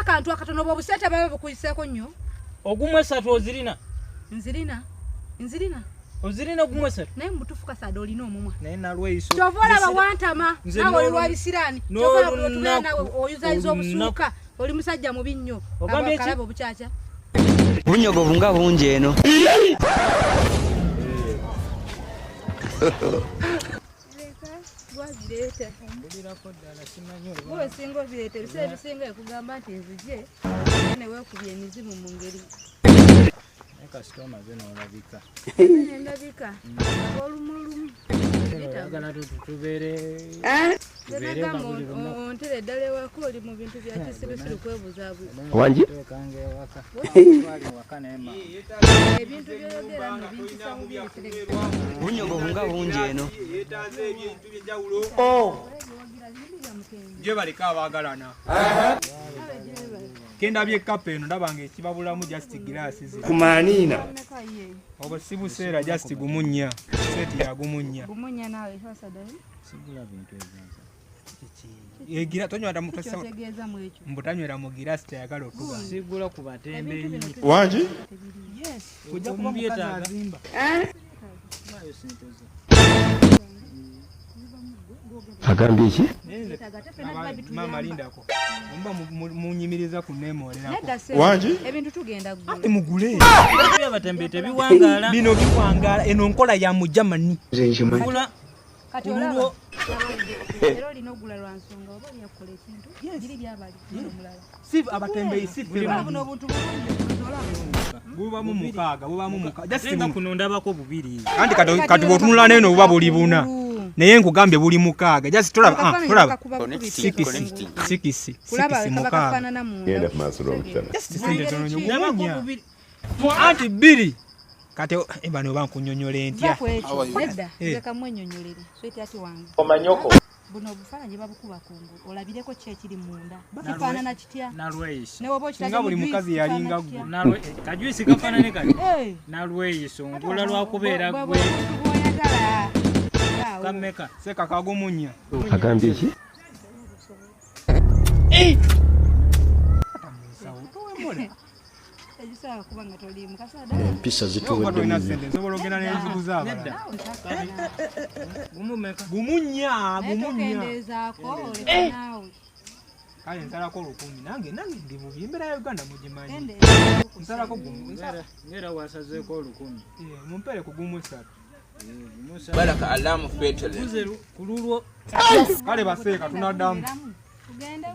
akantu akatono bw'obusente babe bukuyiseeko nnyo. Ogumwe 3 ozirina? Nzirina. Ozirina ogumwe 3? Naye mutufu Kasada olina omumwa. Naye nalweiso. Kyova olaba wantama. Nawe oli lwabisiraani. Kyova olaba otubeera nawe oyuzayiza obusuuka. Oli musajja mubi nnyo. Abakalaba obucaca. Bunyogovu nga bungi eno. Wazirete. Wowe singa obirete biseera bisinga ekugamba nti nzije ne weekubye emizimu mu ngeri. Customer zeno olabika. Ndabika. Olumurumu. Agala tubeere. Ontere ddala ewaka oli mu bintu bya kisirusiru kwebuzaabu. Wangi? Kange waka. Twali waka neema. Ebintu by'oyogera mu bintu samu by'ebisireke. Bunyogovu nga bungi eno. Yeetaze ebintu by'enjawulo. Gye baleka abagalana. Kenda bye kape eno ndabanga ekibabulamu just glasses. Kumanina. Obo sibuseera just gumunya. Seti ya gumunya. Gumunya nawe Kasada. Sigula bintu ebyanza. Egira tonywera mu kasa. Kyotegeeza mu ekyo. Mbutanywera mu girasi tayagala okuba. Sigula ku batembeyi. Wangi? Yes. Kujja kuba mukazi azimba. Bayo sentoza. Agambye ki? Mama lindako. Mba munyimiriza ku nemolera. Wangi? Ebintu tugenda gula. Ate mugule. Bya batembe tebiwangala. Bino biwangala eno nkola ya mu Germany. Gula Kati olaba. Ero lino gula lwansonga oba yakola ekintu. Giri byabali omulala. Sifu abatembeyi sifu. Buno obuntu Buba mu mukaaga. Just singa kuno ndabako bubiri. Anti kati botunula neno buba buli buna. Naye nkugambye buli mukaaga. Just tulaba. Sikisi mukaaga. Genda kumaaso lw'omutana. Just sente tono nyugumunya. Anti biri. Kati bano bankunyonyole ntya. Nedda. Leka mwenyonyolere. Sweti ati wange. Omanyoko. Buno obufaananyi babukuba kungu. Olabireko ki ekiri munda. Kifaanana kitya? Nalweiso. Ne woba okitaki Nga buli mukazi yalinga gwe. Nalwe kajuisi kafanane kali. Nalweiso ngula lwakubeera gwe. Kameka. Seka kagumunya. Agambye ki? Ejisawa kubanga toli mu Kasada. Empisa zituwedde Ina nnyo. sente nsobola ogenda n'enziguza abala. Gumumeka. Gumunya. Tokendeezaako oleka naawe. Kale nsalako 10 nange ndi mu byembera ya Uganda mugimanyi. Nsalako gumu. Ngera wasazeeko 10. Mumpere ku gumu 3. Baraka alamu fetele. Kuzeru kululwo. Kale baseeka tunaddamu.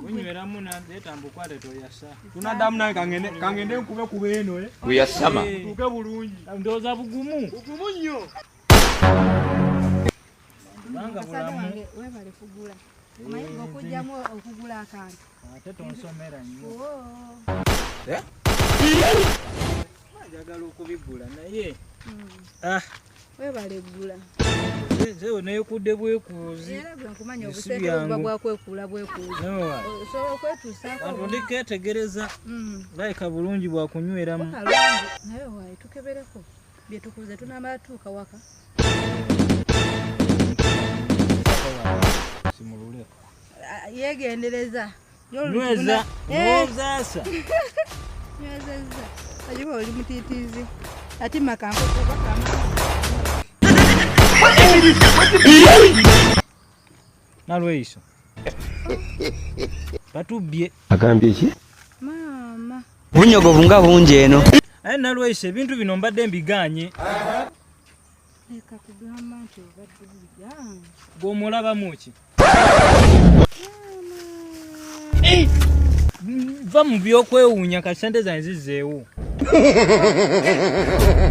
Unyweramu na etambukwate toyasa. Tunaddamu naye kangende nkube ku beeno Kuyasama. tuke bulungi. Ndooza bugumu. Bugumu nnyo. Banga bulamu. Webale kugula. Omanyi okujjamu okugula akantu. Ate tonsomera nnyo. Njagala okubigula naye. Webale gula. Zewe nayekudde bwekuuzi. Era bwe nkumanya obusente buba bwakwekuula bwekuuzi. Osobola okwetuusaako. Abantu ndikeetegereza. Layika bulungi bwakunyweramu. Naye waayi tukebereko. Bye tukuze tunamala tuuka waka. Simulule. Yegendereza. Nyweza. Nwozaasa. Nywezeza. Ajiba oli mutiitiizi. Ati makambo kubakama. Nalweiso. Batubye. Agambye ki? Mama. Bunyogovu nga bungi eno. Aye nalweiso ebintu bino mbadde mbiganye. Leka kugamba nti obadde biganye. Gw'omulabamu ki? Va mu byokwewuunya ka sente zange zizzeewo.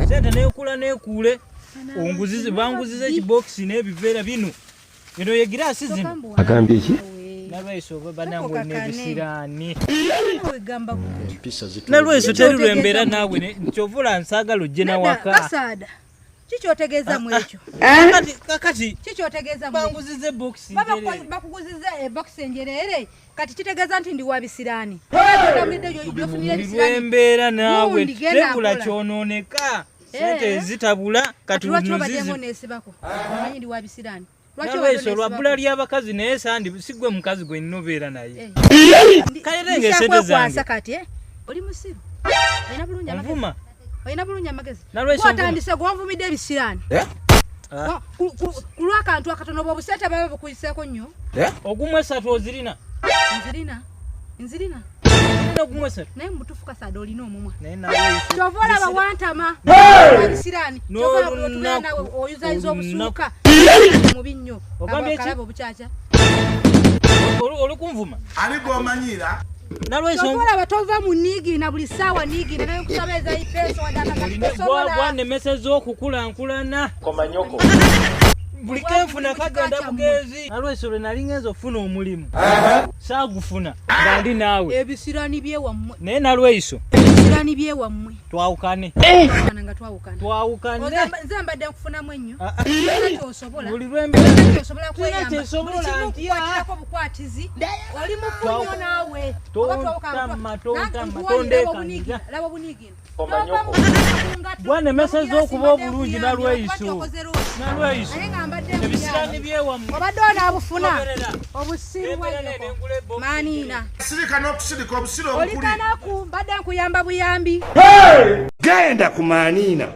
Sente neekula neekuule. Banguzize ekibokisi n'ebiveera bino. Eno ye giraasi zino. Agambye ki? Nalweiso banange n'ebisiraani. Wegamba Empisa zituwedde. Nalweiso teri lwembeera naawe nkyovula nsaagala ojje nawaka. Kasada. Kikyotegeeza mu ekyo. Kakati Kikyotegeeza mu ekyo. banguzize bokisi. Bakuguziza ebokisi enjereere kati kitegeeza nti ndi wa bisiraani. Lwembeera naawe tegula kyonooneka. Sente zitabula kati unuzizi. Nesibako. Omanyi ndi wa bisiraani. Nalweso lwabula ly'abakazi naye sandi sigwe mukazi gwe nnobeera naye. Kale renge sente zange. Kati oli musiru. Olina bulungi amagezi. Nvuma. Olina bulungi amagezi. Nalweso gwatandise gwonvumidde ebisiraani. Kulwa akantu akatono bw'obusente baba bukuyiseeko nnyo. Ogumu 3 ozirina. Nzirina. Ogumu 3. Naye mutufu kasada olina omumwa. Naye nalweso. Kyova olaba wantama. Ebisiraani. Kyova olaba nawe oyuzayiza obusuuka. Mubi nnyo. Abakalaba obucaca. Oli kunvuma. Ali gw'omanyira. Nalweso olaba tova mu niigiina buli ssaawa niigiina naye nkusabeza ipeesa gwannemeseza okukulankulana. Komanyoko. Buli kenfuna kagenda bugezi. Nalweso lwe nali ngenza ofuna omulimu. Saagufuna nga ndi naawe. Ebisiraani byewammwe. Naye nalweso. Ebisiraani byewammwe. Twawukane. Nga twawukana. Twawukane. Nze mbadde nkufunamu ennyo. Osobola. Buli lwembeera. Osobola kweyamba. Tesobola ntiyaako bukwatizi. Oli mufunyo naawe. Tontama. Laba obuniigiina. Gwannemeseza okuba obulungi nalweyiso. Nalweyiso. Ebisiraani byewammwe. Obadde onaabufuna. Obusiru bwanyoko. Maaniina. Sirika n'okusirika obusiro obukuli. Olikanaku mbadde nkuyamba buyambi. Genda ku maaniina.